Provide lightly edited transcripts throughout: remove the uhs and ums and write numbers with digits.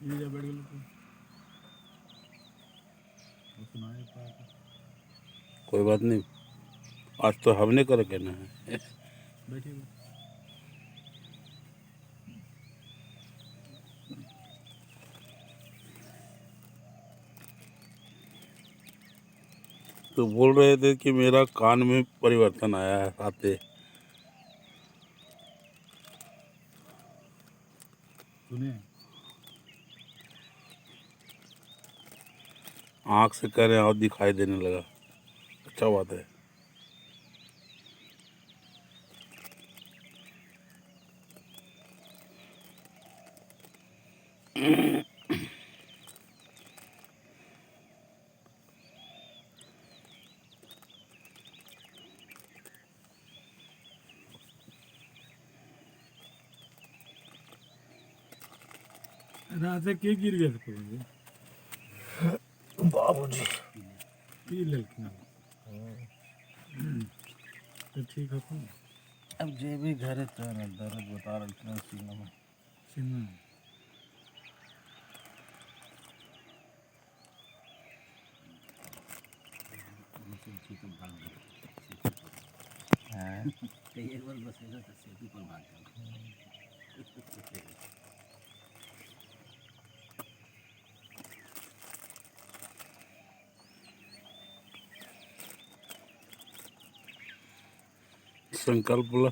ये बैठ गए कोई बात नहीं, आज तो हमने कर कहना है। बैठिए तो बोल रहे थे कि मेरा कान में परिवर्तन आया है आते। सुने आँख से कह रहे हैं और दिखाई देने लगा। अच्छा बात है। रात से के गिर गए थे पवन जी? बाबूजी पी लेकिन तो ठीक है कौन अब जे भी घर है तो ना दर्द बता रहे थे सीना में। सीमा हाँ एक बार बसेगा तो सेतु पर भाग जाओ। संकल्प बोला।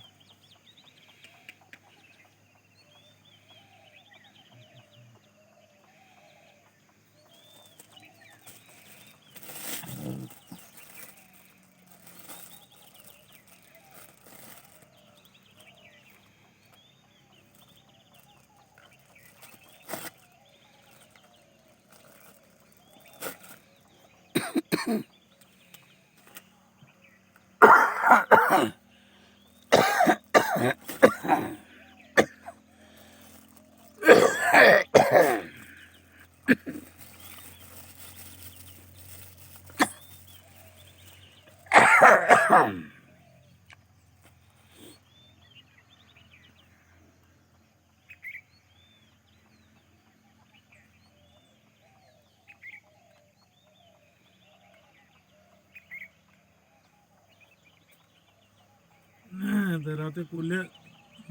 तो रात कुल्ले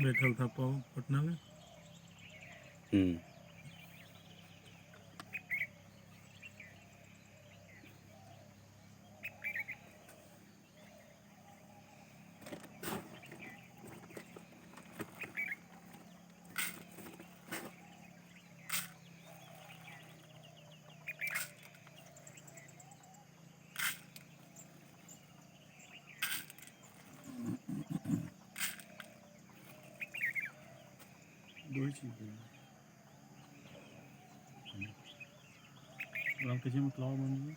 बैठल था पटना में। दो ही चीज राम किसी में क्लाव बन गया।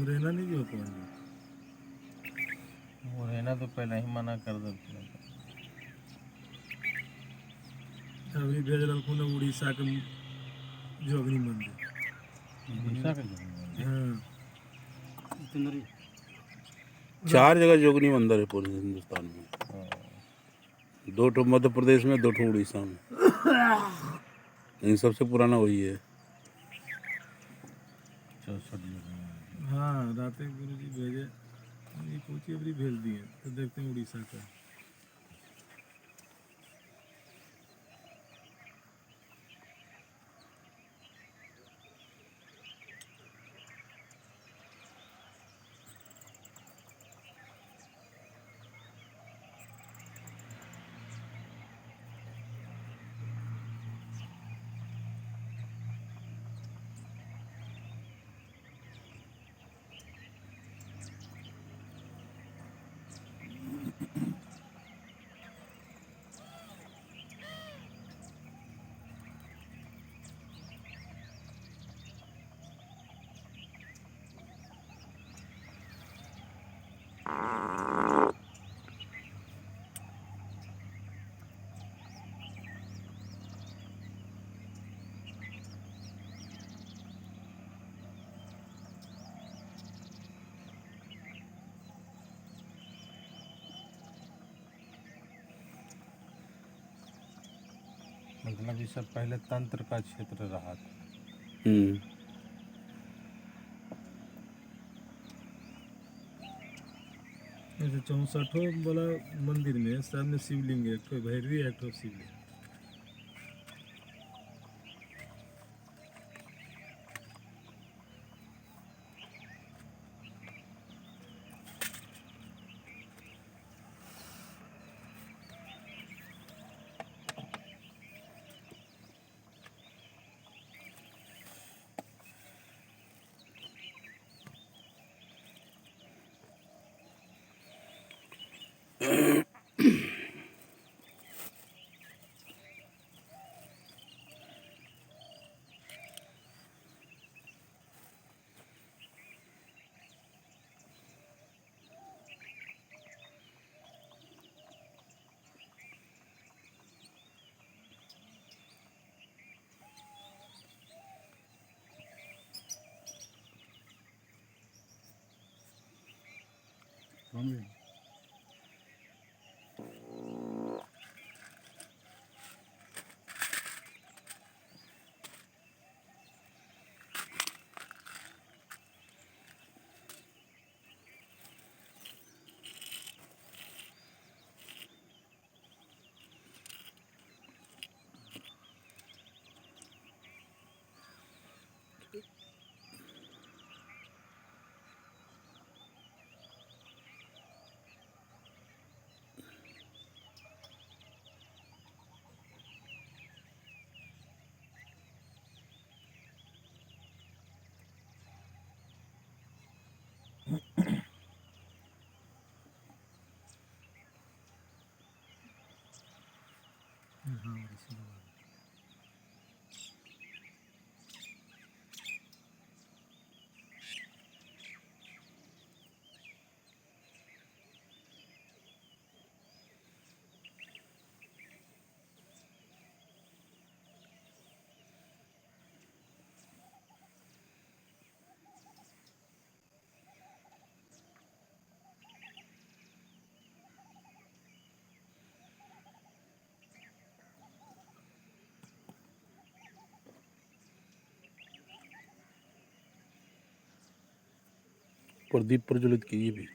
रहना नहीं जो पवन जी वो रहना तो पहले ही मना कर देते हैं। अभी भेज रखूँ उड़ीसा के जोगनी मंदिर। उड़ीसा के जो है। हाँ जितेंद्र 4 जगह जोगनी मंदिर है पूरे हिंदुस्तान में। हाँ, 2 ठो मध्य प्रदेश में, 2 ठो उड़ीसा में, लेकिन सबसे पुराना वही है। 64 जो है। हाँ रात गुरु जी भेजे, ये पूछी अभी भेज दिए तो देखते हैं उड़ीसा का। मतलब ये सब पहले तंत्र का क्षेत्र रहा था। ऐसे 64 बोला मंदिर में सब में शिवलिंग है, एक ठो भैरवी एक ठो शिवलिंग। कौन भी हाँ इसी बात। प्रदीप प्रज्वलित कीजिए भी।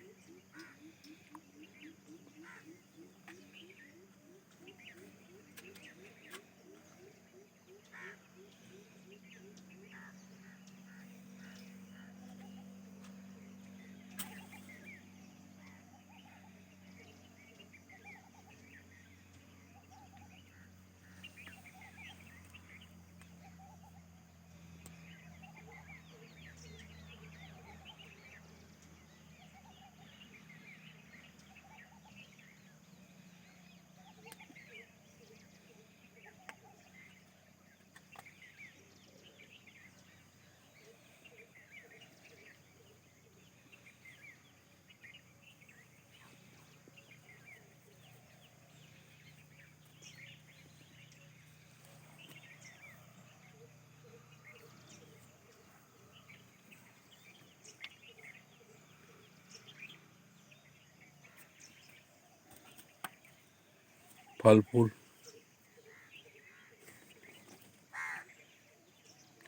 फल फूल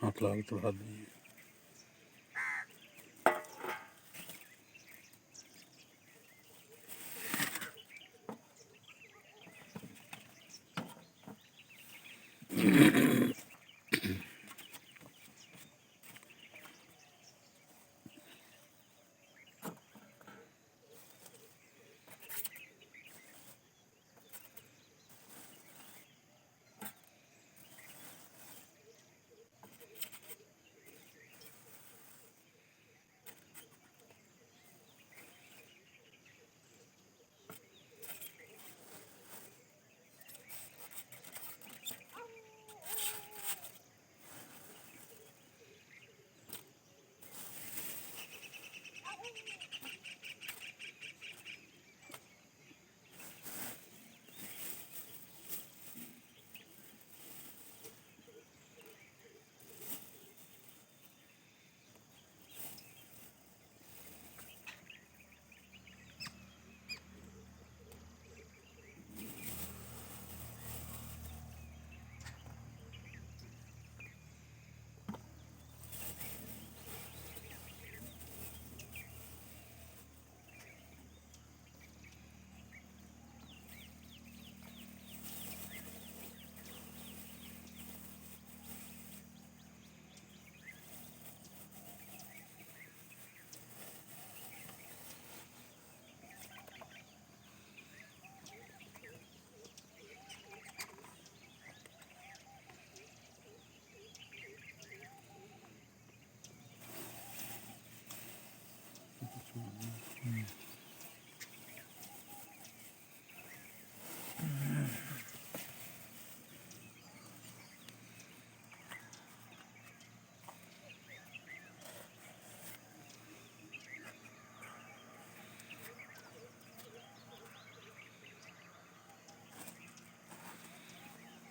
हाथ लगा के चढ़ा दीजिए।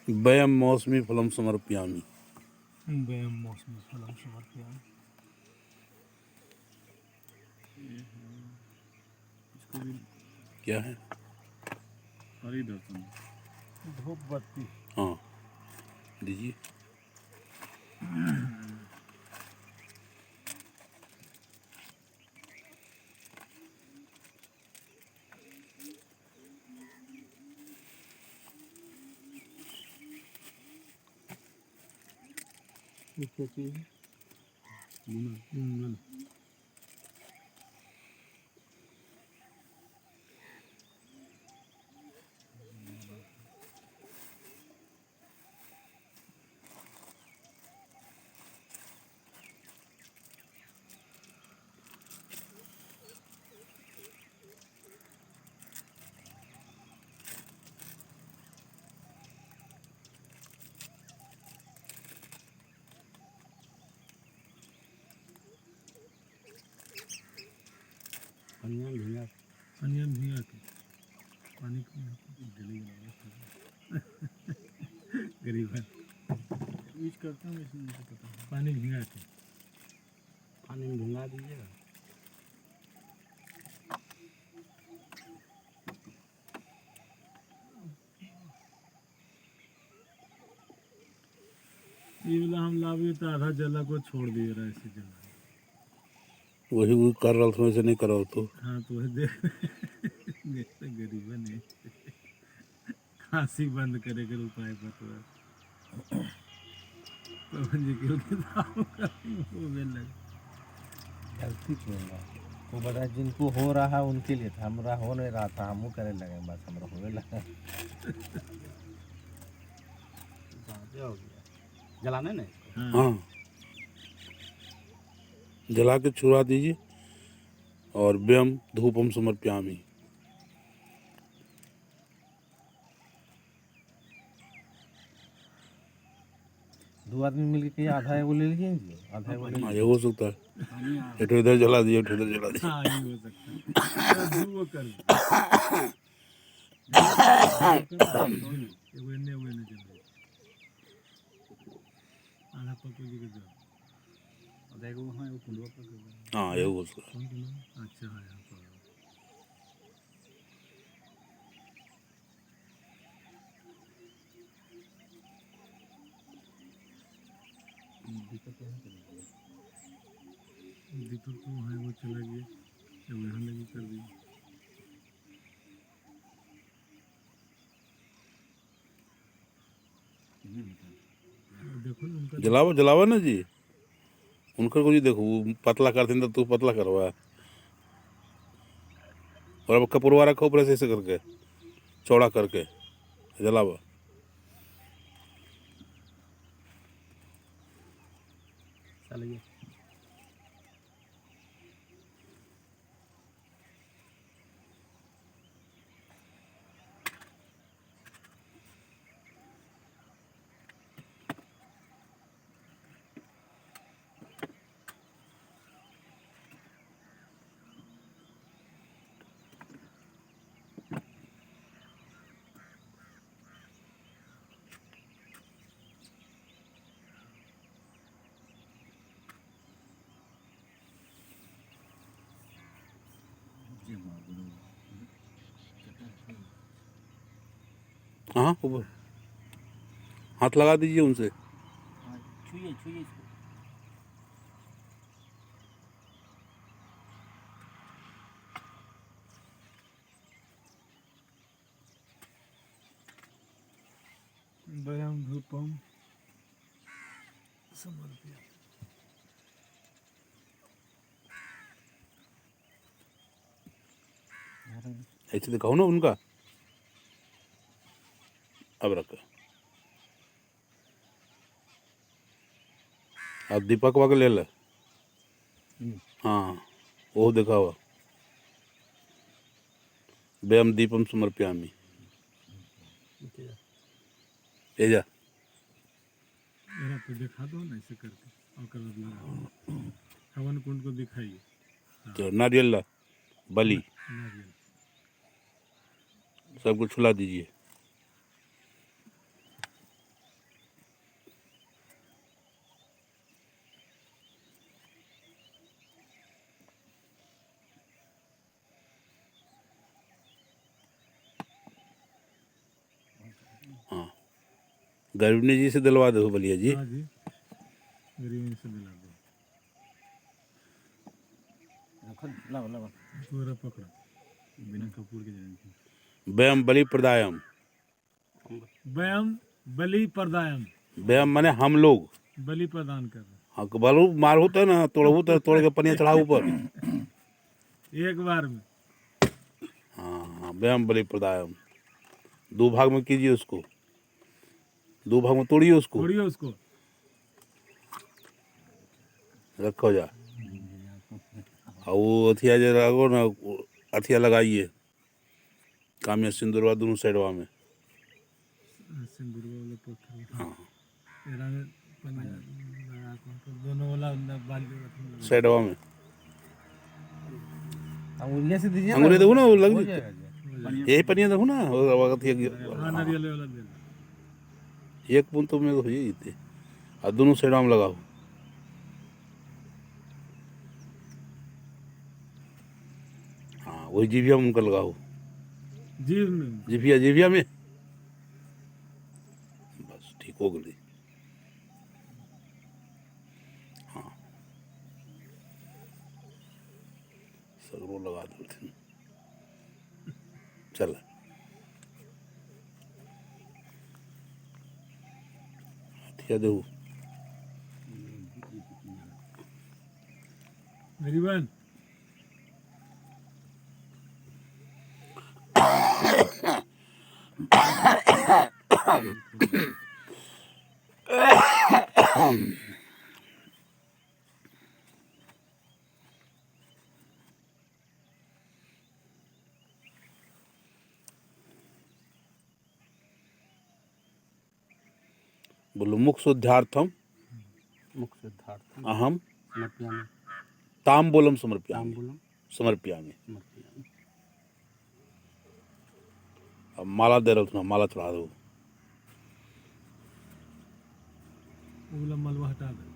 वयम मौसमी फलम समर्पयामि। वयम मौसमी फलम समर्पयामि। इसको भी क्या है? हरि दर्शन। धूप बत्ती। हाँ दीजिए। ये क्या चीज़ है? मुनल। अनियन भीगा अनियन भिगा के पानी को जली गरीब है यूज करता हूँ इसमें मुझे पता है। पानी भिगा के पानी में भीगा दीजिएगा। ये वाला हम लावे तो आधा जला को छोड़ दिए रहा ऐसे जला। वही वो कर रहा था, वैसे नहीं करो तो। हाँ तो वही देख देखते गरीब ने खांसी बंद करे कर उपाय बतवा पवन जी के किताब वो लगे। गलती क्यों ना वो बता जिनको हो रहा है उनके लिए था, हमारा हो नहीं रहा था, हम करे लगे बस हमारा होने लगा। ज़्यादा हो गया जलाने नहीं इसको। हाँ जला के छुड़ा दीजिए और व्यम धूपम समर्पयामि। दो आदमी मिलके कहीं आधा एगो ले लीजिए जी, आधा एगो ले हाँ लीजिए। ये हो सकता है। एक इधर जला दिए, एक इधर जला दिए। हाँ ये हो सकता है दो कर एगो इन्ने जला आधा पप्पू जी के दो आधा एगो हाँ एगो कुंडवा पर कर हाँ ये हो सकता है। कौन कुंडवा अच्छा है यहाँ पर दीपक तो वहाँ वो चला गया, जब यहाँ लगी कर दी। देखो ना उनका जलावा जलावा ना जी, उनका कुछ देखो वो पतला करते हैं तो तू पतला करवा, और अब कपूरवा रखो ऊपर से ऐसे करके चौड़ा करके जलावा। चल गया। हाँ ऊपर हाथ लगा दीजिए उनसे। हाँ, छुइए छुइए इसको। व्यायाम धूपम समर्पया। ऐसे दिखाओ ना उनका, अब रखो। अब दीपक वाक ले ले। हाँ वो दिखाओ, व्यम दीपम समर्पयामि। ये जा मेरा पे दिखा दो ना ऐसे करके, और कर लगा हवन कुंड को दिखाइए। तो नारियल ला बलि नारियल सबको छुला दीजिए। हाँ गर्विनी जी से दिलवा दो बलिया जी। हाँ जी, गरीब से मिला दो। लाओ लाओ। पूरा पकड़ा बिना कपूर के जाएंगे। व्यम बलि प्रदायम। व्यायाम बलि प्रदायम, व्यम माने हम लोग। बलि प्रदान कर रहे हाँ बालू मार होता है ना, तोड़ होता है, तोड़ के पनिया चढ़ा ऊपर। एक बार में। हाँ हाँ व्यम बलि प्रदायम। दो भाग में कीजिए उसको, दो भाग में तोड़िए उसको, छोड़िए उसको। रखो जा। और वो अथिया जो रखो ना, अथिया लगाइए कामिया सिंदूरवा दोनों साइडवा में। सिंदूर वाला पत्थर। हाँ तेरा में दोनों वाला बाल्टी साइडवा में अंगुलिया से दीजिए ना। अंगूरी देखो ना, वो लग हो जाए। जाएगा जी। यही पनिया देखो ना, वो अथिया हाँ नारियल वाला दे दो। एक बूंद तो में तो हो ही थे, और दोनों साइडवा में लगाओ। हाँ वही जीभिया में उनका लगाओ, जीव में जीभिया जीभिया में। बस ठीक हो गई। हाँ सगरो लगा दो थे। चल हथिया दो। गरीबन बोलो मुख शुद्धार्थम मुख सिद्धार्थ अहम समर्पयामि। ताम्बूलम समर्पयामि। ताम्बूलम समर्पयामि। समर्पयामि। अब माला दे रहा हूँ, माला चढ़ा दो। वो मलबा हटा दे।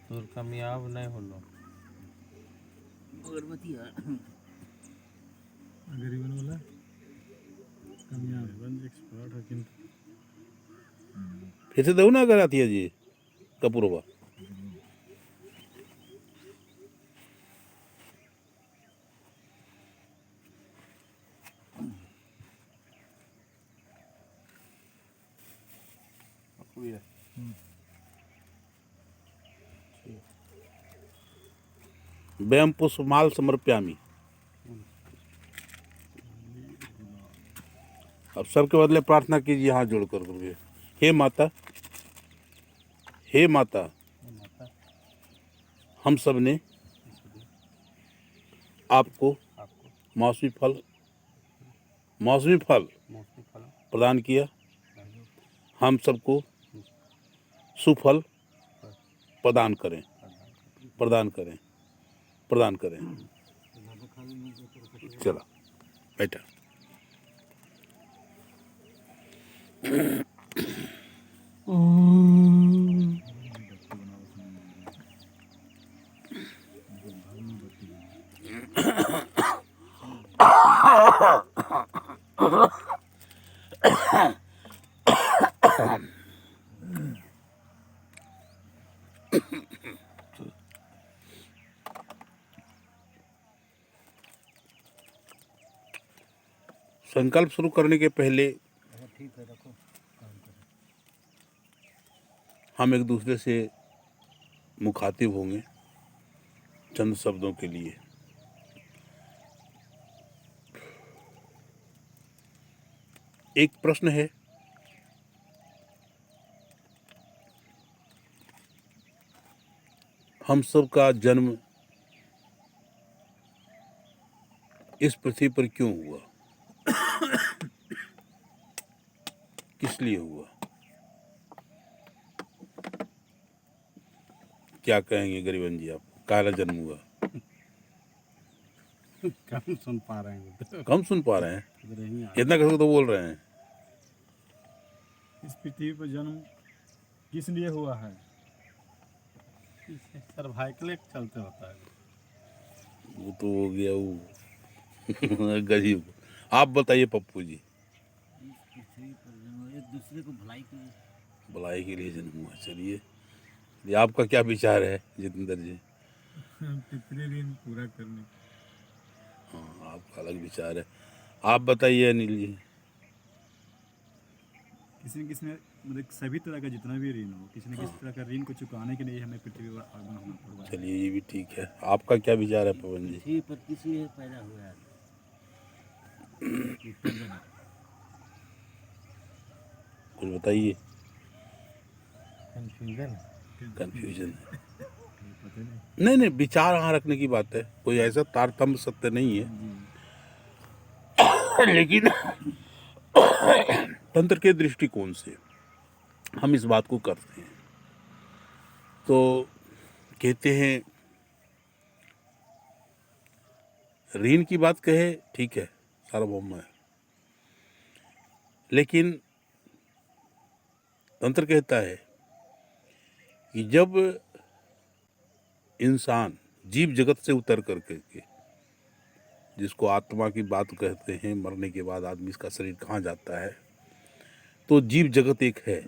তোর কামিয়াব নাই হলো। अगरबत्ती है। गरीबन वाला कामयाब एक्सपर्ट है किंतु फिर से दो ना अगर आती है जी कपूरवा व्यम पुष्पमाल समर्प्यामी। अब सबके बदले प्रार्थना कीजिए हाथ जोड़ कर करके। हे माता, हे माता, हम सब ने आपको मौसमी फल मौसमी फल प्रदान किया। हम सबको सुफल प्रदान करें, प्रदान करें, प्रदान करें। चला बैठा। संकल्प शुरू करने के पहले हम एक दूसरे से मुखातिब होंगे चंद शब्दों के लिए। एक प्रश्न है, हम सब का जन्म इस पृथ्वी पर क्यों हुआ, किस लिए हुआ? क्या कहेंगे गरीबन जी आप? काला जन्म हुआ? कम सुन पा रहे हैं, कम सुन पा रहे हैं, इधर ही आ इतना कैसे तो बोल रहे हैं। इस पृथ्वी पर जन्म किस लिए हुआ है? सर्वाइकल चलते होता है। वो तो हो गया वो गरीब। आप बताइए पप्पू जी। इस पृथ्वी पर जन्म एक दूसरे को भलाई के लिए। भलाई के लिए जन्म हुआ। चलिए, ये आपका क्या विचार है जितेंद्र जी? पितृ ऋण पूरा करने। हाँ, आपका अलग विचार है। आप बताइए अनिल जी। किसी न किसी ने मतलब सभी तरह का जितना भी ऋण हो, किसी न किसी तरह का ऋण को चुकाने के लिए हमें पृथ्वी पर आगमन होना पड़ता है। चलिए, ये भी ठीक है। आपका क्या विचार है पवन जी? पृथ्वी पर किस लिए पैदा हुआ है? उत्तर देना। कुछ बताइए। कंफ्यूजन। कंफ्यूजन है। पता नहीं। नहीं नहीं, विचार यहाँ रखने की बात है, कोई ऐसा तारतम्य सत्य नहीं है। लेकिन तंत्र के दृष्टिकोण से हम इस बात को करते हैं। तो कहते हैं ऋण की बात कहे, ठीक है, सार्वभौम है, लेकिन तंत्र कहता है कि जब इंसान जीव जगत से उतर करके के, जिसको आत्मा की बात कहते हैं, मरने के बाद आदमी इसका शरीर कहाँ जाता है, तो जीव जगत एक है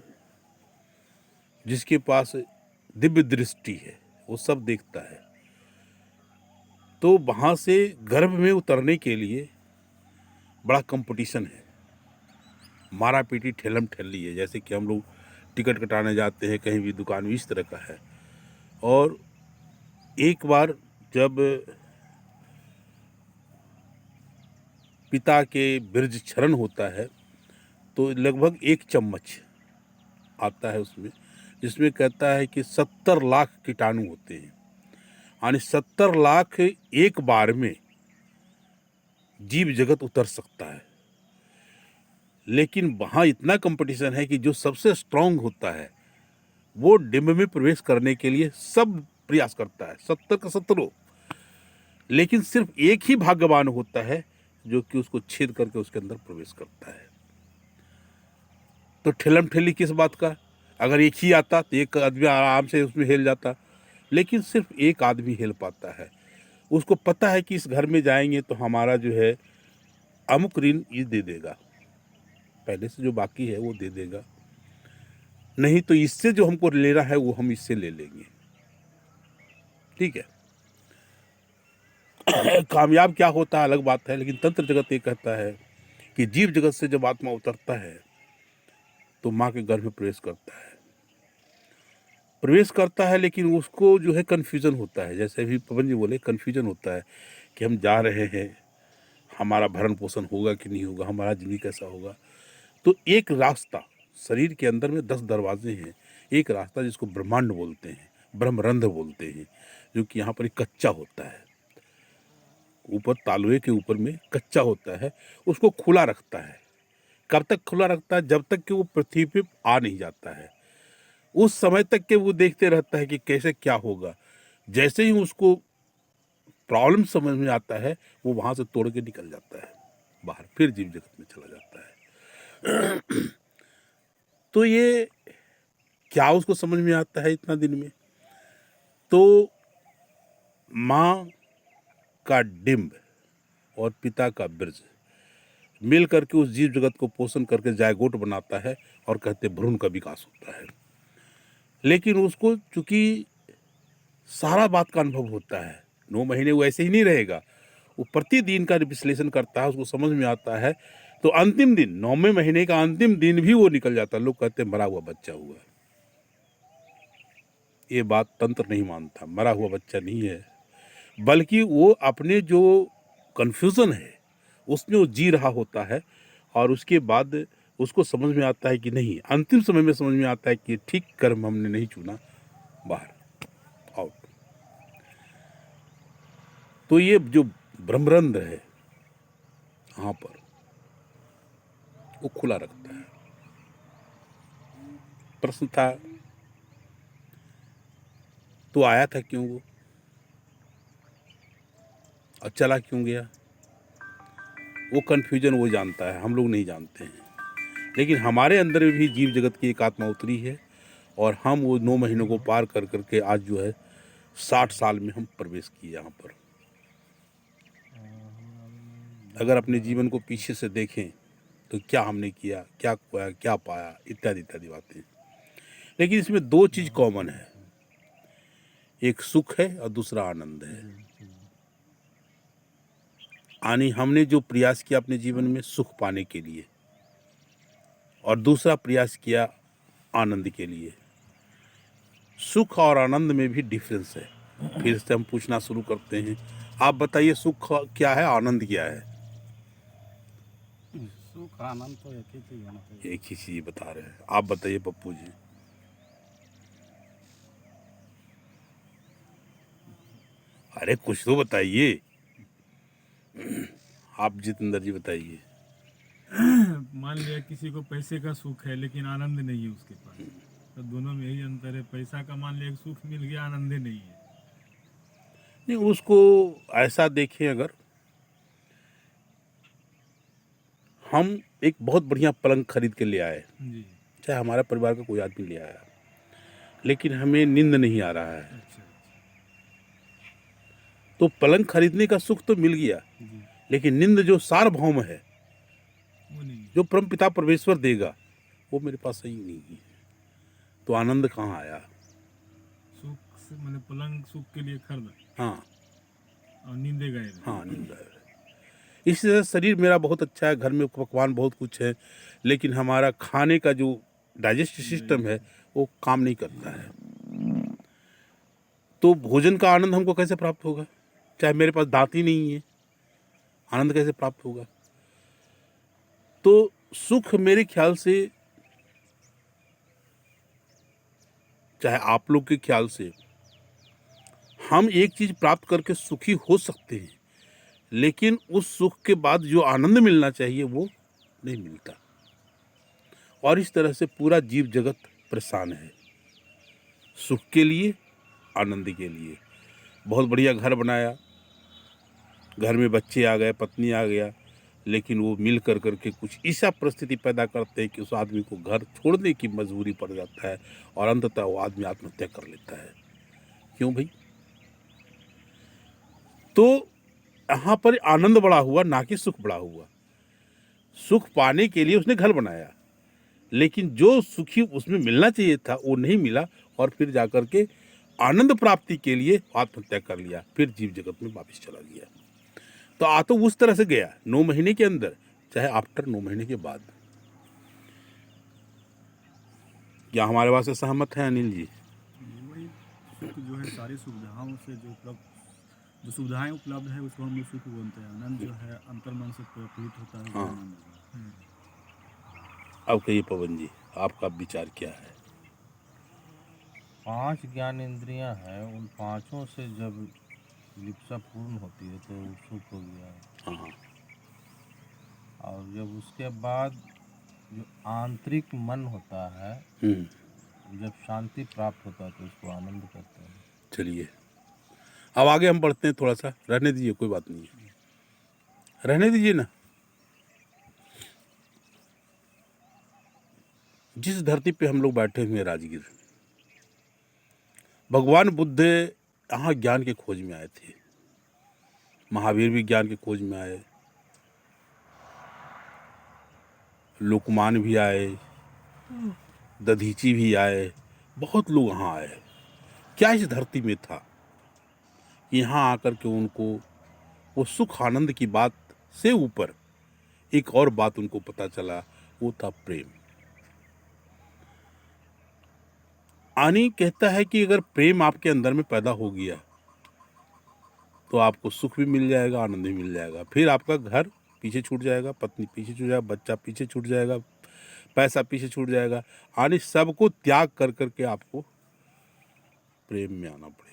जिसके पास दिव्य दृष्टि है, वो सब देखता है। तो वहाँ से गर्भ में उतरने के लिए बड़ा कंपटीशन है, मारा पीटी ठेलम ठेली है। जैसे कि हम लोग टिकट कटाने जाते हैं कहीं भी, दुकान भी इस तरह का है। और एक बार जब पिता के बिरज क्षरण होता है तो लगभग 1 चम्मच आता है उसमें, जिसमें कहता है कि 70 लाख कीटाणु होते हैं, यानी 70 लाख एक बार में जीव जगत उतर सकता है। लेकिन वहाँ इतना कंपटीशन है कि जो सबसे स्ट्रांग होता है वो डिम्ब में प्रवेश करने के लिए सब प्रयास करता है, 70 का 70। लेकिन सिर्फ एक ही भाग्यवान होता है जो कि उसको छेद करके उसके अंदर प्रवेश करता है। तो ठेलम ठेली किस बात का? अगर एक ही आता तो एक आदमी आराम से उसमें हेल जाता, लेकिन सिर्फ एक आदमी हेल पाता है। उसको पता है कि इस घर में जाएंगे तो हमारा जो है अमुक ऋण ये दे देगा, पहले से जो बाकी है वो दे देगा, नहीं तो इससे जो हमको लेना है वो हम इससे ले लेंगे। ठीक है। कामयाब क्या होता है अलग बात है, लेकिन तंत्र जगत ये कहता है कि जीव जगत से जब आत्मा उतरता है तो माँ के गर्भ में प्रवेश करता है, लेकिन उसको जो है कन्फ्यूजन होता है। जैसे अभी पवन जी बोले, कन्फ्यूजन होता है कि हम जा रहे हैं, हमारा भरण पोषण होगा कि नहीं होगा, हमारा जिंदगी कैसा होगा। तो एक रास्ता, शरीर के अंदर में 10 दरवाजे हैं, एक रास्ता जिसको ब्रह्मांड बोलते हैं, ब्रह्मरंध्र बोलते हैं, जो कि यहाँ पर एक कच्चा होता है, ऊपर तालुए के ऊपर में कच्चा होता है, उसको खुला रखता है। कब तक खुला रखता है? जब तक कि वो पृथ्वी पे आ नहीं जाता है, उस समय तक के वो देखते रहता है कि कैसे क्या होगा। जैसे ही उसको प्रॉब्लम समझ में आता है, वो वहां से तोड़ के निकल जाता है बाहर, फिर जीव जगत में चला जाता है। तो ये क्या उसको समझ में आता है इतना दिन में? तो माँ का डिंब और पिता का बीज मिल करके उस जीव जगत को पोषण करके जायगोट बनाता है और कहते भ्रूण का विकास होता है। लेकिन उसको चूंकि सारा बात का अनुभव होता है, 9 महीने वो ऐसे ही नहीं रहेगा, वो प्रतिदिन का विश्लेषण करता है, उसको समझ में आता है। तो अंतिम दिन, 9वें महीने का अंतिम दिन भी वो निकल जाता है। लोग कहते हैं मरा हुआ बच्चा हुआ। ये बात तंत्र नहीं मानता, मरा हुआ बच्चा नहीं है, बल्कि वो अपने जो कन्फ्यूज़न है उसमें वो जी रहा होता है। और उसके बाद उसको समझ में आता है कि नहीं, अंतिम समय में समझ में आता है कि ठीक कर्म हमने नहीं चुना, बाहर आउट। तो ये जो ब्रह्मरंध्र है यहाँ पर, वो खुला रखता है। प्रश्न था तो आया था क्यों वो, और चला क्यों गया? वो कन्फ्यूजन वो जानता है, हम लोग नहीं जानते हैं। लेकिन हमारे अंदर भी जीव जगत की एक आत्मा उतरी है, और हम वो 9 महीनों को पार कर करके आज जो है 60 साल में हम प्रवेश किए यहाँ पर। अगर अपने जीवन को पीछे से देखें तो क्या हमने किया, क्या खोया, क्या पाया, इत्यादि इत्यादि बातें। लेकिन इसमें 2 चीज़ कॉमन है, एक सुख है और दूसरा आनंद है। यानी हमने जो प्रयास किया अपने जीवन में सुख पाने के लिए, और दूसरा प्रयास किया आनंद के लिए। सुख और आनंद में भी डिफरेंस है। फिर से हम पूछना शुरू करते हैं, आप बताइए सुख क्या है, आनंद क्या है? सुख आनंद तो एक ही चीज होना चाहिए। एक ही चीज बता रहे हैं, आप बताइए पप्पू जी। अरे कुछ तो बताइए, आप जितेंद्र जी बताइए। मान लिया किसी को पैसे का सुख है लेकिन आनंद नहीं है उसके पास, तो दोनों में यही अंतर है। पैसा का मान लिया सुख मिल गया, आनंद ही नहीं है। नहीं, उसको ऐसा देखें, अगर हम एक बहुत बढ़िया पलंग खरीद के ले आए, जी, चाहे हमारा परिवार का कोई आदमी ले आया, लेकिन हमें नींद नहीं आ रहा है, अच्छा तो पलंग खरीदने का सुख तो मिल गया, जी, लेकिन नींद जो सार्वभौम है, वो नहीं है। जो परमपिता परमेश्वर देगा, वो मेरे पास सही नहीं है। तो आनंद कहाँ आया? सुख से मैंने पलंग सुख के लिए खरीदा हाँ और नींदे गए। हाँ, नींद आया। इसी तरह शरीर मेरा बहुत अच्छा है, घर में पकवान बहुत कुछ है, लेकिन हमारा खाने का जो डाइजेस्टिव सिस्टम है वो काम नहीं करता है। तो भोजन का आनंद हमको कैसे प्राप्त होगा? चाहे मेरे पास दांत ही नहीं है, आनंद कैसे प्राप्त होगा? तो सुख मेरे ख्याल से, चाहे आप लोग के ख्याल से, हम एक चीज प्राप्त करके सुखी हो सकते हैं, लेकिन उस सुख के बाद जो आनंद मिलना चाहिए वो नहीं मिलता। और इस तरह से पूरा जीव जगत परेशान है, सुख के लिए, आनंद के लिए। बहुत बढ़िया घर बनाया, घर में बच्चे आ गए, पत्नी आ गया, लेकिन वो मिल कर करके कुछ ऐसा परिस्थिति पैदा करते हैं कि उस आदमी को घर छोड़ने की मजबूरी पड़ जाता है, और अंततः वो आदमी आत्महत्या कर लेता है। क्यों भाई? तो यहाँ पर आनंद बड़ा हुआ, ना कि सुख बड़ा हुआ। सुख पाने के लिए उसने घर बनाया, लेकिन जो सुखी उसमें मिलना चाहिए था वो नहीं मिला, और फिर जाकर के आनंद प्राप्ति के लिए आत्महत्या कर लिया, फिर जीव जगत में वापस चला गया। तो तो उस तरह से गया 9 महीने के अंदर, चाहे आफ्टर 9 महीने के बाद। क्या हमारे बात से सहमत है अनिल जी? वही सुख जो है सारी सुविधाओं से जो सुविधाएं उपलब्ध है उसको हम लोग सुख बोलते हैं। आनंद जो है अंतर्मन से प्रफुल्लित होता है, वो हाँ। आनंद है। अब कहिए पवन जी, आपका विचार क्या है? 5 ज्ञान इंद्रियां हैं, उन पांचों से जब लिप्सा पूर्ण होती है तो सुख हो गया। हाँ, और जब उसके बाद जो आंतरिक मन होता है, जब शांति प्राप्त होता है तो उसको आनंद कहते हैं। चलिए अब आगे हम बढ़ते हैं, थोड़ा सा रहने दीजिए, कोई बात नहीं है, रहने दीजिए ना। जिस धरती पे हम लोग बैठे हुए हैं राजगीर, भगवान बुद्ध यहाँ ज्ञान के खोज में आए थे, महावीर भी ज्ञान के खोज में आए, लोकमान भी आए, दधीची भी आए, बहुत लोग यहाँ आए। क्या इस धरती में था? यहाँ आकर के उनको वो सुख आनंद की बात से ऊपर एक और बात उनको पता चला, वो था प्रेम। आनी कहता है कि अगर प्रेम आपके अंदर में पैदा हो गया तो आपको सुख भी मिल जाएगा, आनंद भी मिल जाएगा। फिर आपका घर पीछे छूट जाएगा, पत्नी पीछे छूट जाएगा, बच्चा पीछे छूट जाएगा, पैसा पीछे छूट जाएगा, आनी सबको त्याग कर करके आपको प्रेम में आना पड़ेगा।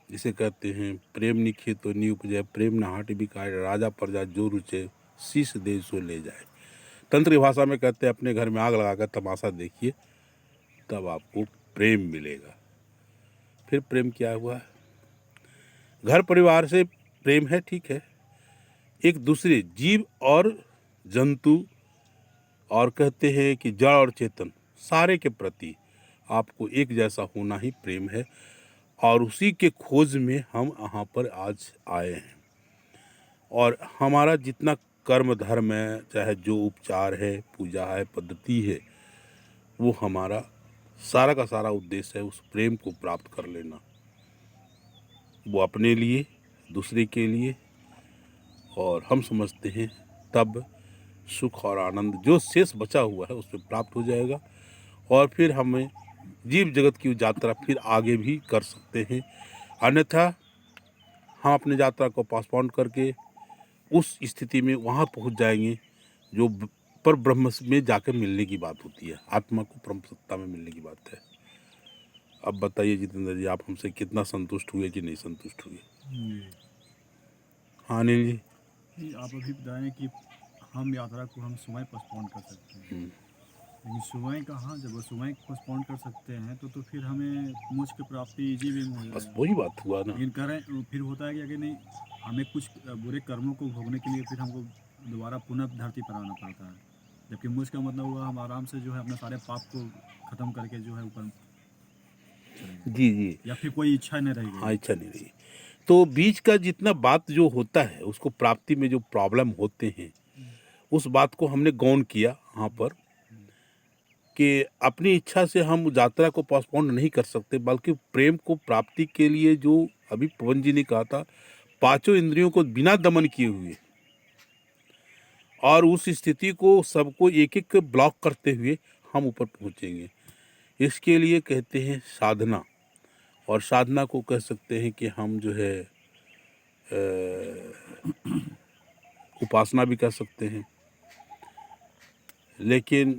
जिसे कहते हैं प्रेम निखे तो नी उपजे, प्रेम न हाट बिकाए, राजा प्रजा जो रुचे, शीश दे सो ले जाए। तंत्र की भाषा में कहते हैं अपने घर में आग लगाकर तमाशा देखिए, तब आपको प्रेम मिलेगा। फिर प्रेम क्या हुआ? घर परिवार से प्रेम है, ठीक है, एक दूसरे जीव और जंतु और कहते हैं कि जड़ और चेतन सारे के प्रति आपको एक जैसा होना ही प्रेम है, और उसी के खोज में हम यहाँ पर आज आए हैं। और हमारा जितना कर्म धर्म है, चाहे जो उपचार है, पूजा है, पद्धति है, वो हमारा सारा का सारा उद्देश्य है उस प्रेम को प्राप्त कर लेना, वो अपने लिए, दूसरे के लिए। और हम समझते हैं तब सुख और आनंद जो शेष बचा हुआ है उसमें प्राप्त हो जाएगा, और फिर हमें जीव जगत की यात्रा फिर आगे भी कर सकते हैं। अन्यथा हम अपनी यात्रा को पोस्टपोन करके उस स्थिति में वहाँ पहुँच जाएंगे जो पर ब्रह्म में जाकर मिलने की बात होती है, आत्मा को परम सत्ता में मिलने की बात है। अब बताइए जितेंद्र जी, आप हमसे कितना संतुष्ट हुए कि नहीं संतुष्ट हुए? हाँ अनिल जी। ये आप अभी बताएं कि हम यात्रा को हम स्वयं पोस्टपोन कर सकते हैं, लेकिन स्वयं कहाँ, जब वो स्वयं पोस्टपोन कर सकते हैं तो फिर हमें मोक्ष की प्राप्ति इजी वे में हो बस जाएगा। वही बात हुआ ना। लेकिन करें फिर होता है कि अगर नहीं, हमें कुछ बुरे कर्मों को भोगने के लिए फिर हमको दोबारा पुनः धरती पर आना पड़ता है, जबकि मोक्ष का मतलब हुआ हम आराम से जो है अपने सारे पाप को खत्म करके जो है ऊपर चले जी जी, या फिर कोई इच्छा नहीं रहेगी। हाँ इच्छा नहीं रही। तो बीच का जितना बात जो होता है उसको प्राप्ति में जो प्रॉब्लम होते हैं, उस बात को हमने गौन किया यहाँ पर कि अपनी इच्छा से हम यात्रा को पोस्टपोन नहीं कर सकते, बल्कि प्रेम को प्राप्ति के लिए जो अभी पवन जी ने कहा था, पांचों इंद्रियों को बिना दमन किए हुए और उस स्थिति को सबको एक एक ब्लॉक करते हुए हम ऊपर पहुँचेंगे। इसके लिए कहते हैं साधना, और साधना को कह सकते हैं कि हम जो है उपासना भी कर सकते हैं। लेकिन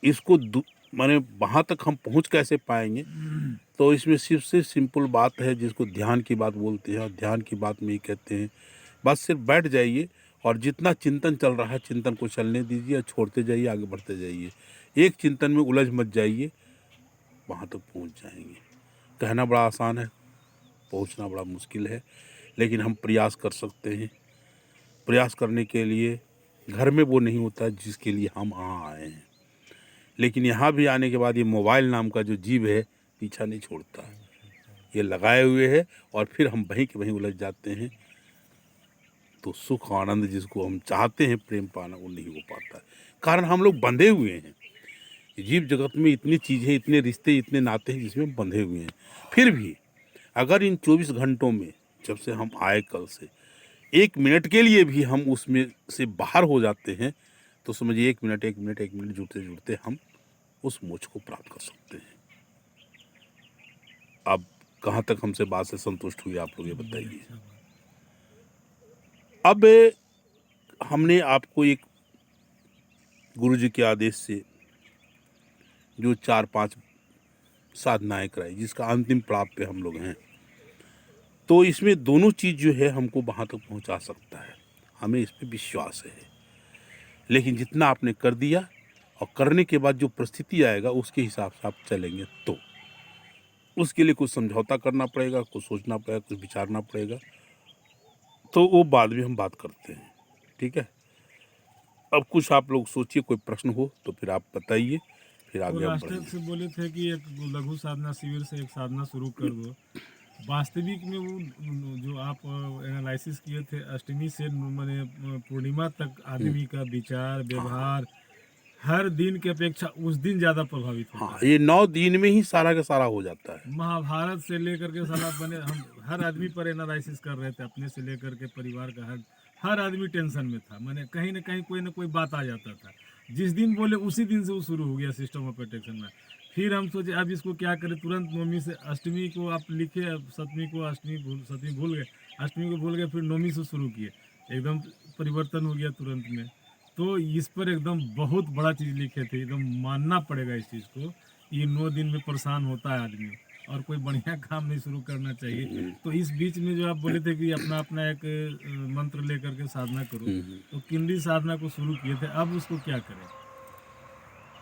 इसको माने वहाँ तक हम पहुँच कैसे पाएंगे, तो इसमें सिर्फ से सिंपल बात है जिसको ध्यान की बात बोलते हैं, और ध्यान की बात में ही कहते हैं बस सिर्फ बैठ जाइए और जितना चिंतन चल रहा है चिंतन को चलने दीजिए और छोड़ते जाइए, आगे बढ़ते जाइए। एक चिंतन में उलझ मत जाइए, वहाँ तक पहुँच जाएंगे। कहना बड़ा आसान है, पहुँचना बड़ा मुश्किल है, लेकिन हम प्रयास कर सकते हैं। प्रयास करने के लिए घर में वो नहीं होता जिसके लिए हम यहाँ आए हैं, लेकिन यहाँ भी आने के बाद ये मोबाइल नाम का जो जीव है पीछा नहीं छोड़ता, ये लगाए हुए है और फिर हम वहीं के वहीं उलझ जाते हैं। तो सुख आनंद जिसको हम चाहते हैं प्रेम पाना, वो नहीं हो पाता है। कारण हम लोग बंधे हुए हैं। जीव जगत में इतनी चीज़ें, इतने रिश्ते, इतने नाते हैं जिसमें हम बंधे हुए हैं। फिर भी अगर इन 24 घंटों में, जब से हम आए कल से, 1 मिनट के लिए भी हम उसमें से बाहर हो जाते हैं, तो समझिए 1 मिनट 1 मिनट 1 मिनट जुड़ते जुड़ते हम उस मोक्ष को प्राप्त कर सकते हैं। अब कहाँ तक हमसे बात से संतुष्ट हुई आप लोग ये बताइए। अब हमने आपको एक गुरु जी के आदेश से जो 4-5 साधनाएं कराई, जिसका अंतिम प्राप्त पे हम लोग हैं, तो इसमें दोनों चीज़ जो है हमको वहाँ तक पहुँचा सकता है, हमें इस पे विश्वास है। लेकिन जितना आपने कर दिया और करने के बाद जो परिस्थिति आएगा उसके हिसाब से आप चलेंगे, तो उसके लिए कुछ समझौता करना पड़ेगा, कुछ सोचना पड़ेगा, कुछ विचारना पड़ेगा, तो वो बाद में हम बात करते हैं। ठीक है, अब कुछ आप लोग सोचिए, कोई प्रश्न हो तो फिर आप बताइए, फिर वो आगे हम राष्ट्र बढ़ेंगे। से बोले थे कि एक लघु साधना शिविर से एक साधना शुरू कर दो। वास्तविक में वो जो आप एनालिसिस किए थे, अष्टमी से मैंने पूर्णिमा तक आदमी का विचार व्यवहार हर दिन की अपेक्षा उस दिन ज्यादा प्रभावित होता हाँ, है। ये 9 दिन में ही सारा का सारा हो जाता है। महाभारत से लेकर के साला बने, हम हर आदमी पर एनालिसिस कर रहे थे, अपने से लेकर के परिवार का हर आदमी टेंशन में था। मैंने कहीं ना कोई बात आ जाता था। जिस दिन बोले उसी दिन से वो शुरू हो गया सिस्टम ऑफ प्रोटेक्शन में। फिर हम सोचे अब इसको क्या करें, तुरंत नौमी से अष्टमी को आप लिखे, अब सप्तमी को सप्तमी भूल गए, अष्टमी को भूल गए, फिर नौमी से शुरू किए, एकदम परिवर्तन हो गया तुरंत में। तो इस पर एकदम बहुत बड़ा चीज़ लिखे थे, एकदम मानना पड़ेगा इस चीज़ को। ये 9 दिन में परेशान होता है आदमी और कोई बढ़िया काम नहीं शुरू करना चाहिए। तो इस बीच में जो आप बोले थे कि अपना अपना एक मंत्र लेकर के साधना करो, तो किंडी साधना को शुरू किए थे, अब उसको क्या करें?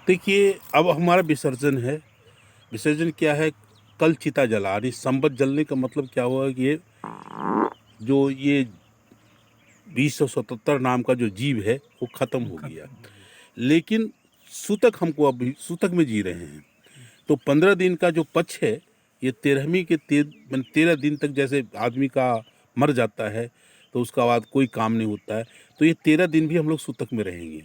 देखिए, अब हमारा विसर्जन है। विसर्जन क्या है? कल चिता जला रही, संबत जलने का मतलब क्या हुआ कि ये 277 नाम का जो जीव है वो खत्म हो गया। लेकिन सूतक हमको अभी सूतक में जी रहे हैं। तो 15 दिन का जो पक्ष है, ये 13वीं के 13 दिन तक जैसे आदमी का मर जाता है तो उसका बाद कोई काम नहीं होता है, तो ये 13 दिन भी हम लोग सूतक में रहेंगे।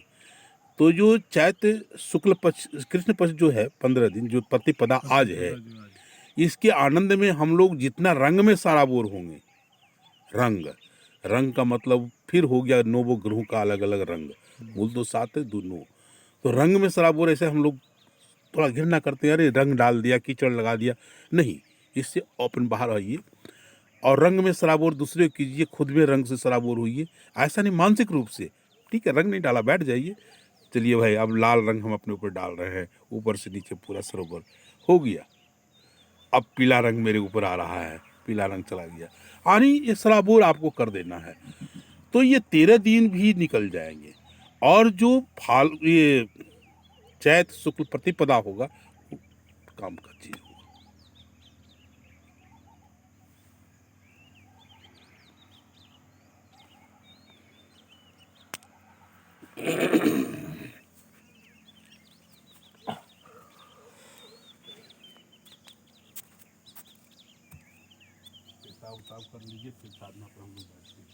तो जो चैत्र शुक्ल पक्ष, कृष्ण पक्ष जो है 15 दिन, जो प्रतिपदा आज है, इसके आनंद में हम लोग जितना रंग में सराबोर होंगे, रंग का मतलब फिर हो गया 9 ग्रहों का अलग अलग रंग, मूल तो 7 है, 2 9, तो रंग में सराबोर ऐसे हम लोग थोड़ा घृणा करते हैं, अरे रंग डाल दिया, कीचड़ लगा दिया, नहीं, इससे ओपन बाहर आइए और रंग में सराबोर दूसरे को कीजिए, खुद में रंग से सराबोर होइए। ऐसा नहीं, मानसिक रूप से, ठीक है, रंग नहीं डाला, बैठ जाइए, चलिए भाई अब लाल रंग हम अपने ऊपर डाल रहे हैं, ऊपर से नीचे पूरा सरोवर हो गया, अब पीला रंग मेरे ऊपर आ रहा है, पीला रंग चला गया, यानी ये सराबोर आपको कर देना है। तो ये 13 दिन भी निकल जाएंगे और जो ये चैत्र शुक्ल प्रतिपदा होगा वो काम का चीज होगा। हिसाब उताब कर लीजिए, फिर साधना पर हम लोग बैठते हैं।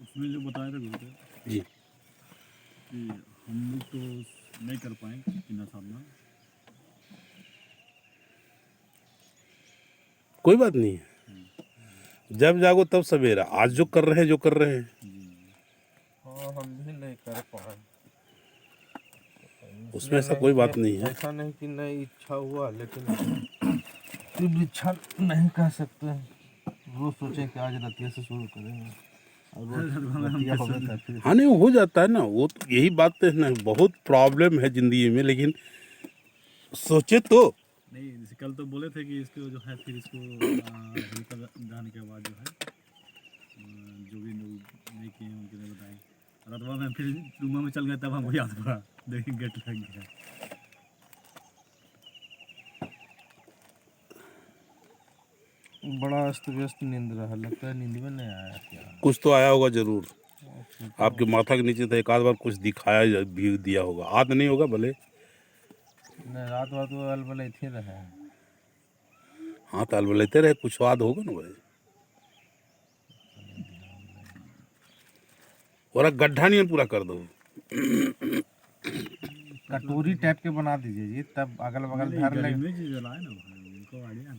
उसमें जो बताया था गुरुदेव जी। कि हम लोग तो नहीं कर पाए इतना सामना। कोई बात नहीं है, जब जागो तब सवेरा। आज जो कर रहे हैं, जो कर रहे हैं, हाँ हम भी नहीं कर पाए। उसमें ऐसा कोई बात नहीं है। ऐसा नहीं कि नहीं इच्छा हुआ, लेकिन सिर्फ इच्छा नहीं कह सकते हैं। रोज सोचे कि आज रतिया से शुरू करेंगे और रोज रतिया हो गया फिर हाँ नहीं, हो जाता है ना, वो तो यही बात है ना। बहुत प्रॉब्लम है जिंदगी में, लेकिन सोचे तो। नहीं, जैसे कल तो बोले थे कि इसको जो है फिर इसको होकर जाने के बाद जो है जो भी लोग नहीं किए हैं उनके लिए बताएं। रात में फिर रूम में चल गया, तब हमको याद पड़ा, देखिए गेट लग गया। बड़ा अस्त व्यस्त नींद रहा, लगता है नींद में नहीं आया क्या। कुछ तो आया होगा जरूर, आपके माथा के नीचे तो एक आध बार कुछ दिखाया भी दिया होगा। आज नहीं होगा भले, नहीं रात वात वो अलबल इथे रहे। हाँ ताल लेते रहे, कुछ स्वाद होगा ना भाई। और गड्ढा नहीं पूरा कर दो। कटोरी टाइप के बना दीजिए जी, तब अगल बगल धर ले। में चीज जलाए ना भाई, उनको आइडिया ना।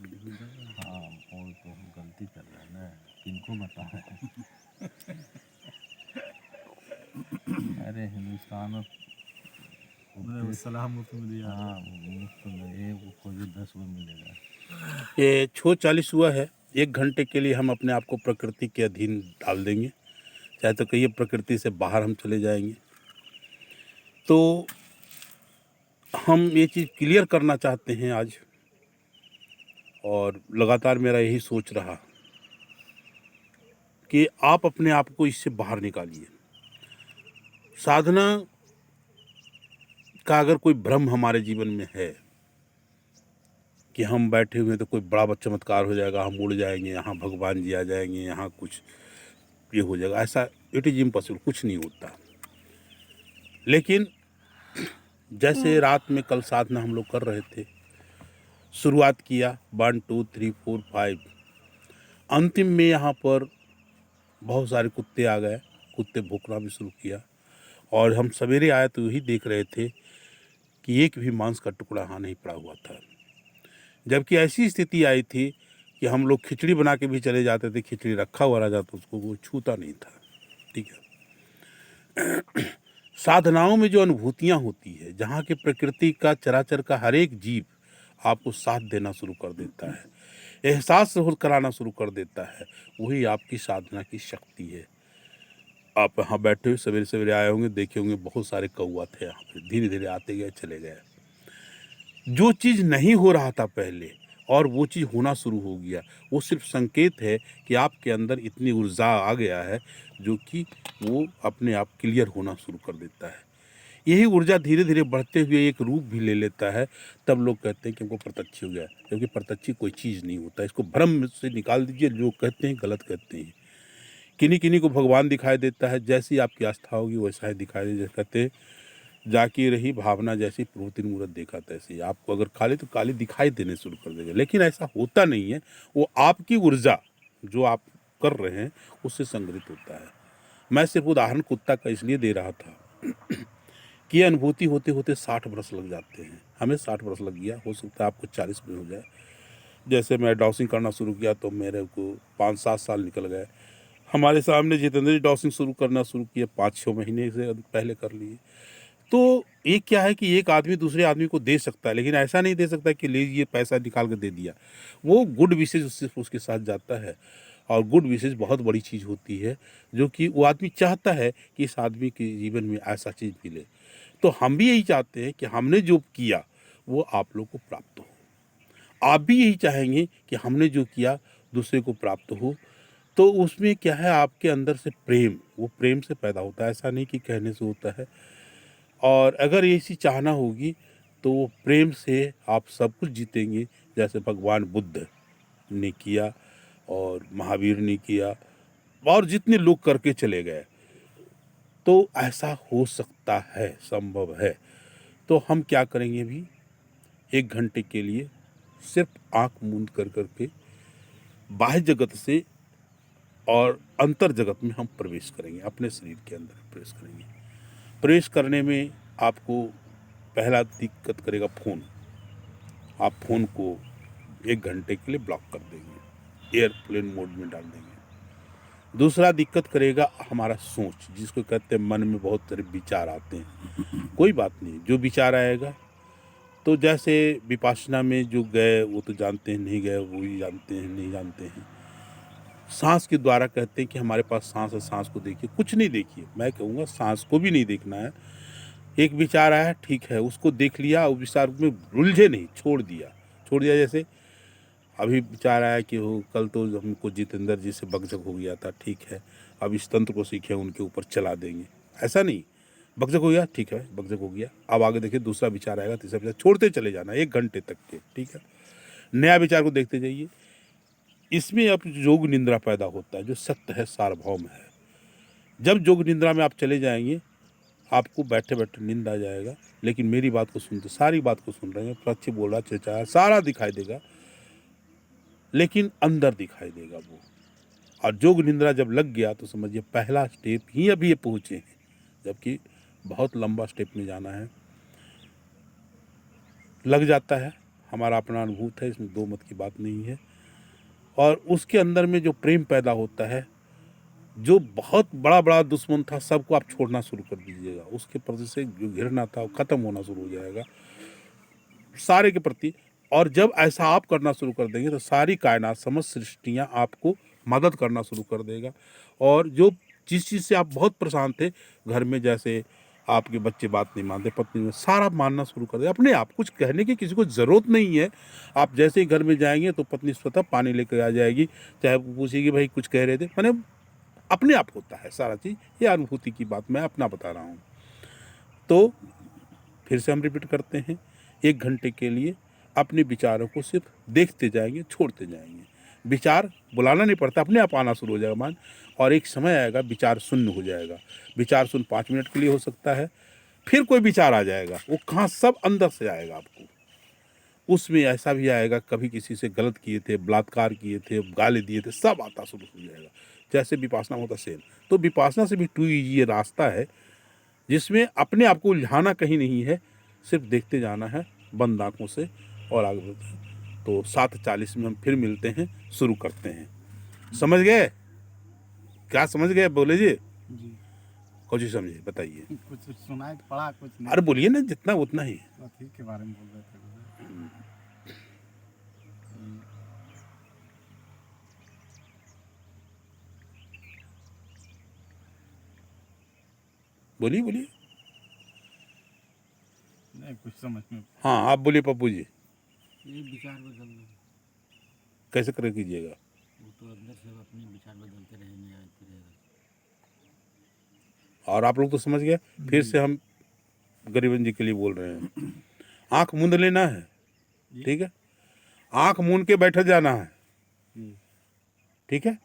हाँ वो तो हम गलती कर रहे हैं ना, किनको बता रहे हैं। अरे हिंदुस्तान सलाह मुफ्त में दिया। हाँ मुफ्त में एक खोजे 10 में मिलेगा। ये 6:40 हुआ है। 1 घंटे के लिए हम अपने आप को प्रकृति के अधीन डाल देंगे, चाहे तो कहिए प्रकृति से बाहर हम चले जाएंगे। तो हम ये चीज़ क्लियर करना चाहते हैं आज, और लगातार मेरा यही सोच रहा कि आप अपने आप को इससे बाहर निकालिए। साधना का अगर कोई भ्रम हमारे जीवन में है कि हम बैठे हुए हैं तो कोई बड़ा चमत्कार हो जाएगा, हम उड़ जाएंगे, यहाँ भगवान जी आ जाएंगे, यहाँ कुछ ये हो जाएगा, ऐसा इट इज़ इम्पॉसिबल, कुछ नहीं होता। लेकिन जैसे रात में कल साधना हम लोग कर रहे थे, शुरुआत किया 1 2 3 4 5, अंतिम में यहाँ पर बहुत सारे कुत्ते आ गए, कुत्ते भौंकना भी शुरू किया। और हम सवेरे आए तो यही देख रहे थे कि एक भी मांस का टुकड़ा यहाँ नहीं पड़ा हुआ था। जबकि ऐसी स्थिति आई थी कि हम लोग खिचड़ी बना के भी चले जाते थे, खिचड़ी रखा हुआ रह जाता, उसको वो छूता नहीं था। ठीक है। साधनाओं में जो अनुभूतियाँ होती है, जहाँ के प्रकृति का, चराचर का हर एक जीव आपको साथ देना शुरू कर देता है, एहसास कराना शुरू कर देता है, वही आपकी साधना की शक्ति है। आप यहाँ बैठे हुए सवेरे सवेरे आए होंगे, देखे होंगे बहुत सारे कौवा थे यहाँ पे, धीरे धीरे आते गए, चले गए। जो चीज़ नहीं हो रहा था पहले और वो चीज़ होना शुरू हो गया, वो सिर्फ संकेत है कि आपके अंदर इतनी ऊर्जा आ गया है जो कि वो अपने आप क्लियर होना शुरू कर देता है। यही ऊर्जा धीरे धीरे बढ़ते हुए एक रूप भी ले लेता है, तब लोग कहते हैं कि हमको प्रत्यक्ष हो गया। क्योंकि प्रत्यक्ष कोई चीज़ नहीं होता, इसको भ्रम से निकाल दीजिए। जो कहते हैं गलत कहते हैं। किन्हीं किन्हीं को भगवान दिखाई देता है, जैसी आपकी आस्था होगी वैसा ही दिखाई दे। जैसे कहते हैं जाकी रही भावना जैसी, प्रभु मूर्त देखा तैसी। आपको अगर काली तो काली दिखाई देने शुरू कर देगा, लेकिन ऐसा होता नहीं है। वो आपकी ऊर्जा जो आप कर रहे हैं उससे संग्रहित होता है। मैं सिर्फ उदाहरण कुत्ता का इसलिए दे रहा था कि ये अनुभूति होते होते 60 वर्ष लग जाते हैं। हमें 60 वर्ष लग गया, हो सकता है आपको 40 में हो जाए। जैसे मैं डॉसिंग करना शुरू किया तो मेरे को 5-7 साल निकल गए। हमारे सामने जितेंद्र जी डॉसिंग करना शुरू किए 5-6 महीने से पहले कर लिए। तो एक क्या है कि एक आदमी दूसरे आदमी को दे सकता है, लेकिन ऐसा नहीं दे सकता कि लीजिए पैसा निकाल कर दे दिया। वो गुड विशेष उसके साथ जाता है, और गुड विशेष बहुत बड़ी चीज़ होती है, जो कि वो आदमी चाहता है कि इस आदमी के जीवन में ऐसा चीज़ मिले। तो हम भी यही चाहते हैं कि हमने जो किया वो आप लोग को प्राप्त हो। आप भी यही चाहेंगे कि हमने जो किया दूसरे को प्राप्त हो। तो उसमें क्या है, आपके अंदर से प्रेम, वो प्रेम से पैदा होता है, ऐसा नहीं कि कहने से होता है। और अगर ऐसी चाहना होगी तो वो प्रेम से आप सब कुछ जीतेंगे, जैसे भगवान बुद्ध ने किया और महावीर ने किया और जितने लोग करके चले गए। तो ऐसा हो सकता है, संभव है। तो हम क्या करेंगे भी, 1 घंटे के लिए सिर्फ आंख मूंद कर करके बाह्य जगत से और अंतर जगत में हम प्रवेश करेंगे, अपने शरीर के अंदर प्रवेश करेंगे। प्रवेश करने में आपको पहला दिक्कत करेगा फ़ोन। आप फ़ोन को 1 घंटे के लिए ब्लॉक कर देंगे, एयरप्लेन मोड में डाल देंगे। दूसरा दिक्कत करेगा हमारा सोच, जिसको कहते हैं मन में बहुत सारे विचार आते हैं। कोई बात नहीं, जो विचार आएगा, तो जैसे विपासना में जो गए वो तो जानते हैं, नहीं गए वो ही जानते हैं, नहीं जानते हैं। सांस के द्वारा कहते हैं कि हमारे पास सांस है, सांस को देखिए। कुछ नहीं देखिए, मैं कहूँगा सांस को भी नहीं देखना है। एक विचार आया, ठीक है, उसको देख लिया, उस विचार में उलझे नहीं, छोड़ दिया। जैसे अभी विचार आया कि हो कल तो हमको जितेंद्र जी से बकझक हो गया था, ठीक है, अब इस तंत्र को सीखे उनके ऊपर चला देंगे। ऐसा नहीं, बकझक हो गया, ठीक है, बकझक हो गया, अब आगे देखिए दूसरा विचार आएगा, तीसरा विचार, छोड़ते चले जाना 1 घंटे तक के, ठीक है। नया विचार को देखते जाइए। इसमें अब जोग निंद्रा पैदा होता है, जो सत्य है, सार्वभौम है। जब जोग निंद्रा में आप चले जाएंगे, आपको बैठे बैठे नींद आ जाएगा, लेकिन मेरी बात को सुनते, सारी बात को सुन रहे हैं, पक्षी बोल रहा, चेचाया, सारा दिखाई देगा, लेकिन अंदर दिखाई देगा वो। और जोग निंद्रा जब लग गया तो समझिए पहला स्टेप ही अभी ये पहुँचे हैं, जबकि बहुत लंबा स्टेप में जाना है। लग जाता है, हमारा अपना अनुभूत है, इसमें दो मत की बात नहीं है। और उसके अंदर में जो प्रेम पैदा होता है, जो बहुत बड़ा बड़ा दुश्मन था, सबको आप छोड़ना शुरू कर दीजिएगा। उसके प्रति से जो घृणा था वो खत्म होना शुरू हो जाएगा सारे के प्रति। और जब ऐसा आप करना शुरू कर देंगे तो सारी कायनात, समस्त सृष्टियाँ आपको मदद करना शुरू कर देगा। और जो जिस चीज़ से आप बहुत परेशान थे घर में, जैसे आपके बच्चे बात नहीं मानते, पत्नी में, सारा मानना शुरू कर देगा अपने आप। कुछ कहने की किसी को ज़रूरत नहीं है। आप जैसे ही घर में जाएंगे तो पत्नी स्वतः पानी लेकर आ जाएगी, चाहे पूछेगी भाई कुछ कह रहे थे, मैंने अपने आप होता है सारा चीज़। ये अनुभूति की बात मैं अपना बता रहा हूँ। तो फिर से हम रिपीट करते हैं, 1 घंटे के लिए अपने विचारों को सिर्फ देखते जाएंगे, छोड़ते जाएंगे। विचार बुलाना नहीं पड़ता, अपने आप आना शुरू हो जाएगा मान। और एक समय आएगा विचार शून्य हो जाएगा। विचार शून्य 5 मिनट के लिए हो सकता है, फिर कोई विचार आ जाएगा, वो कहाँ, सब अंदर से आएगा आपको। उसमें ऐसा भी आएगा, कभी किसी से गलत किए थे, बलात्कार किए थे, गाली दिए थे, सब आता शुरू हो जाएगा। जैसे विपासना होता सेम। तो विपासना से भी 2 ये रास्ता है, जिसमें अपने आप को उलझाना कहीं नहीं है, सिर्फ देखते जाना है बंद आँखों से और आगे बढ़ते हैं। तो 7:40 में हम फिर मिलते हैं, शुरू करते हैं। समझ गए? क्या समझ गए? बोले जी, कुछ समझे बताइए। कुछ सुनाई पड़ा, कुछ नहीं। अरे बोलिए ना, जितना उतना ही। अथी के बारे में बोल रहे थे। बोलिए बोलिए। नहीं, कुछ समझ में। हाँ आप बोलिए पप्पू जी। ये विचार बदलना, कैसे कर कीजिएगा? वो तो अंदर से अपने विचार बदलते रहेंगे, आते रहेगा। और आप लोग तो समझ गए। फिर से हम गरीबन जी के लिए बोल रहे हैं, आंख मूंद लेना है, ठीक है, आंख मूंद के बैठ जाना है, ठीक है।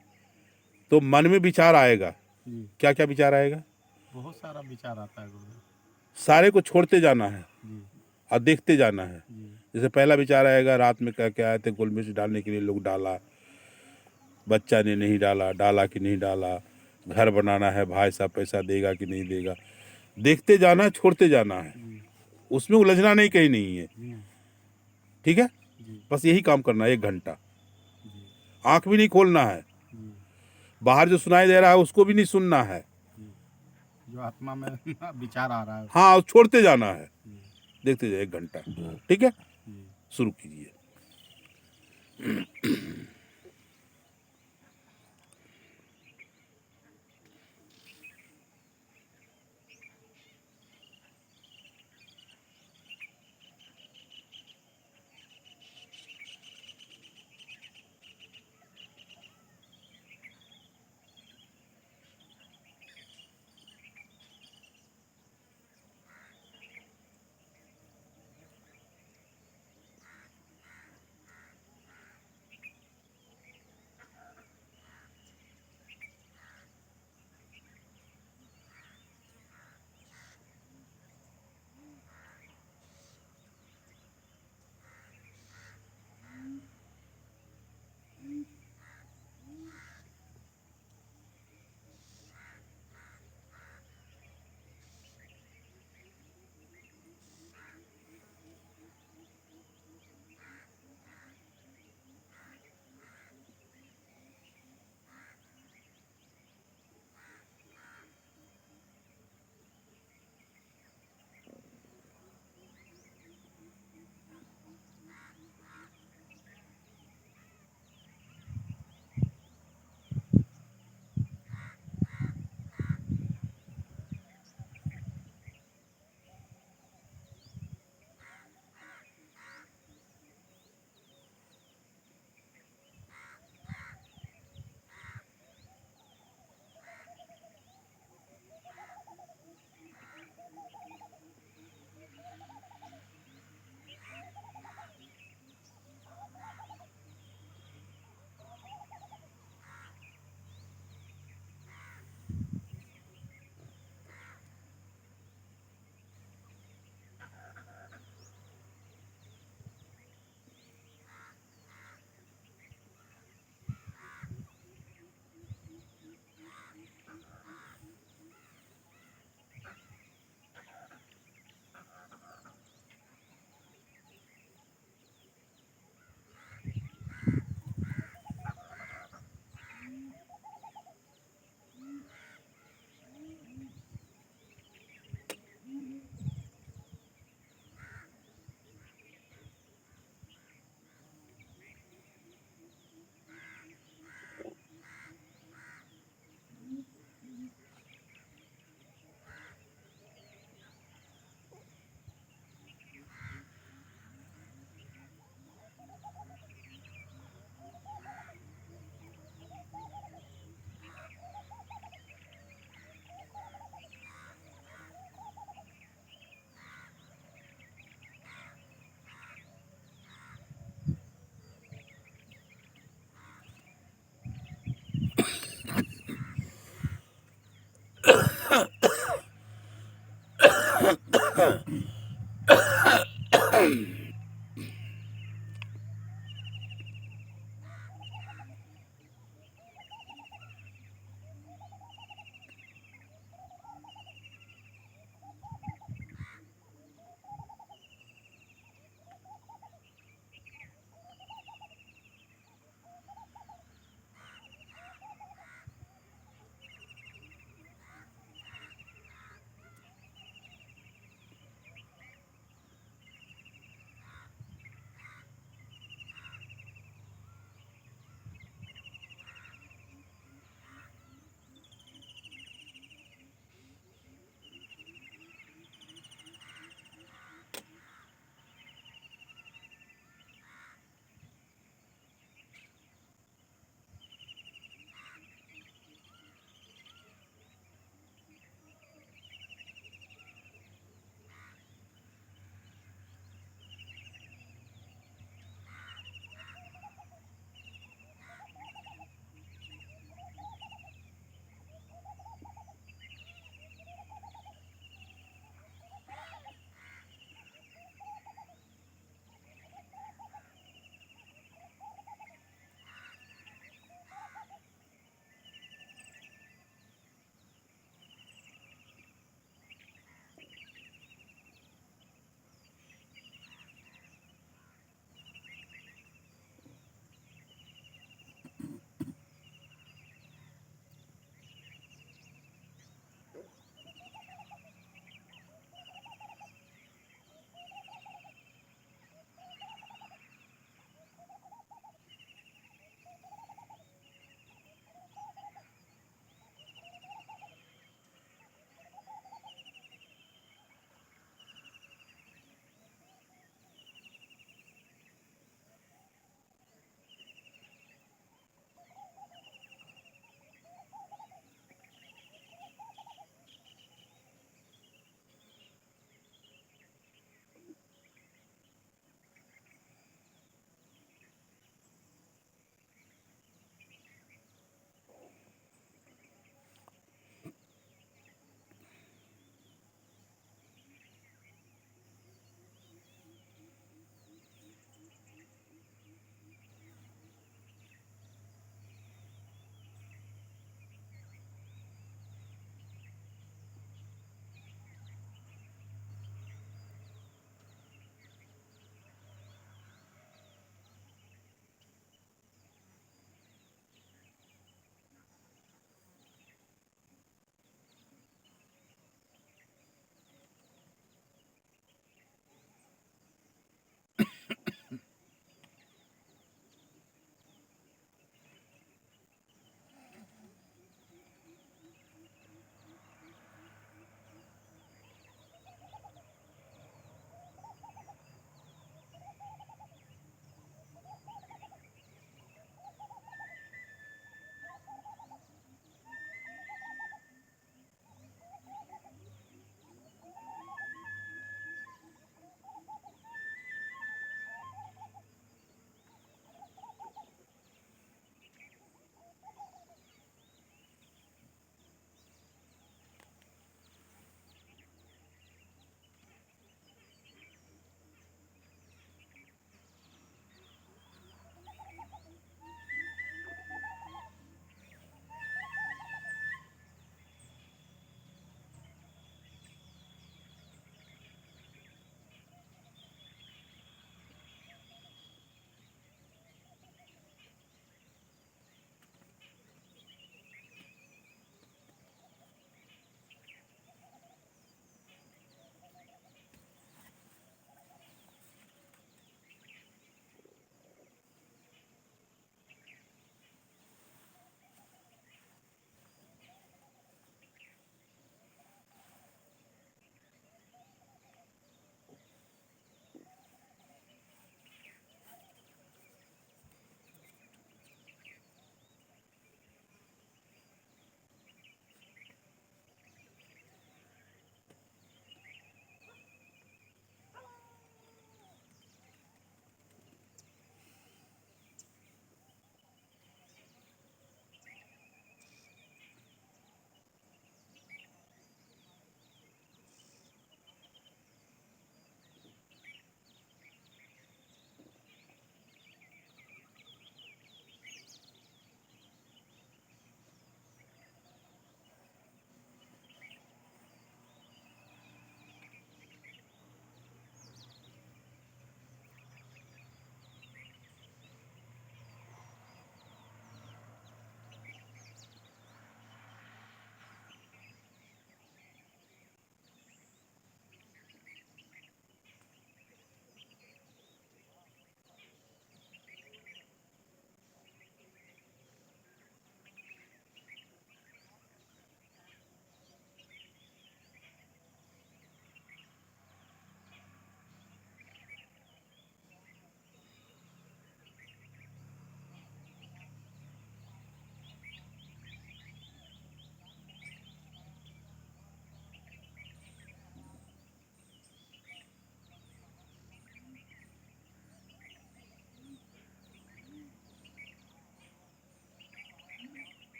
तो मन में विचार आएगा, क्या क्या विचार आएगा? बहुत सारा विचार आता है गुरुदेव। सारे को छोड़ते जाना है जी और देखते जाना है। जी जैसे पहला विचार आएगा, रात में क्या क्या आए थे, गोल मिर्च डालने के लिए लोग डाला, बच्चा ने नहीं डाला, डाला कि नहीं डाला, घर बनाना है, भाई साहब पैसा देगा कि नहीं देगा, देखते जाना है, छोड़ते जाना है, उसमें उलझना नहीं, कहीं नहीं है, ठीक है। बस यही काम करना है 1 घंटा। आंख भी नहीं खोलना है, बाहर जो सुनाई दे रहा है उसको भी नहीं सुनना है, जो आत्मा में विचार आ रहा है। हाँ, छोड़ते जाना है, देखते जाइए 1 घंटा, ठीक है, जी। शुरू कीजिए।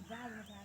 जाग बजा